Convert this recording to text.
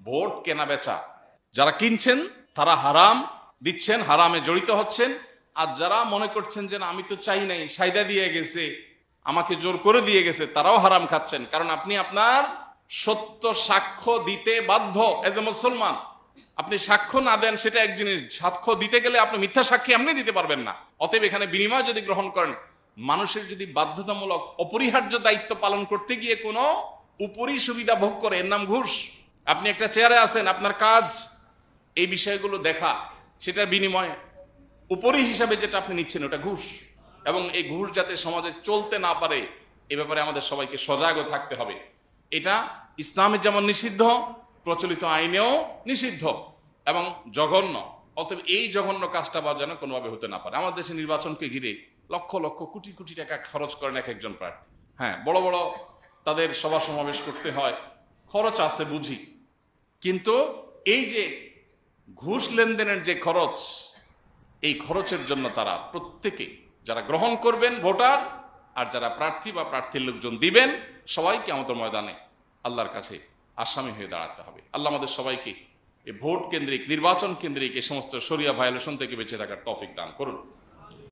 Vote কেনা বেচা, যারা কিনছেন তারা হারাম দিচ্ছেন, হারামে জড়িত হচ্ছেন। আর যারা মনে করছেন যে না আমি তো চাই নাই, সাইদা দিয়ে গেছে, আমাকে জোর করে দিয়ে গেছে, তারাও হারাম খাচ্ছেন। কারণ আপনি আপনার সত্য সাক্ষ্য দিতে বাধ্য এজ এ মুসলমান। আপনি সাক্ষ্য না দেন সেটা এক জিনিস, সাক্ষ্য দিতে গেলে আপনি মিথ্যা সাক্ষী এমনি দিতে পারবেন না। অতএব এখানে বিনিময় যদি গ্রহণ করেন, মানুষের যদি বাধ্যতামূলক অপরিহার্য দায়িত্ব পালন করতে গিয়ে কোনো উপরি সুবিধা ভোগ করে, এর নাম ঘুষ। আপনি একটা চেয়ারে আছেন, আপনার কাজ এই বিষয়গুলো দেখা, সেটার বিনিময়ে উপরি হিসাবে যেটা আপনি নিচ্ছেন ওটা ঘুষ। এবং এই ঘুষ যাতে সমাজে চলতে না পারে এ ব্যাপারে আমাদের সবাইকে সজাগও থাকতে হবে। এটা ইসলামে যেমন নিষিদ্ধ, প্রচলিত আইনেও নিষিদ্ধ এবং জঘন্য। অতএব এই জঘন্য কাজটা বা যেন কোনোভাবে হতে না পারে। আমাদের দেশে নির্বাচনকে ঘিরে লক্ষ লক্ষ কোটি কোটি টাকা খরচ করেন এক একজন প্রার্থী। হ্যাঁ, বড় বড় তাদের সভা সমাবেশ করতে হয়, খরচ আছে বুঝি, কিন্তু এই যে ঘুষ লেনদেনের যে খরচ, এই খরচের জন্য তারা প্রত্যেকে যারা গ্রহণ করবেন ভোটার আর যারা প্রার্থী বা প্রার্থীর লোকজন দিবেন, সবাইকে আমাদের ময়দানে আল্লাহর কাছে আসামি হয়ে দাঁড়াতে হবে। আল্লাহ আমাদের সবাইকে এই ভোট কেন্দ্রিক, নির্বাচন কেন্দ্রিক এই সমস্ত শরিয়া ভায়োলেশন থেকে বেঁচে থাকার তৌফিক দান করুন।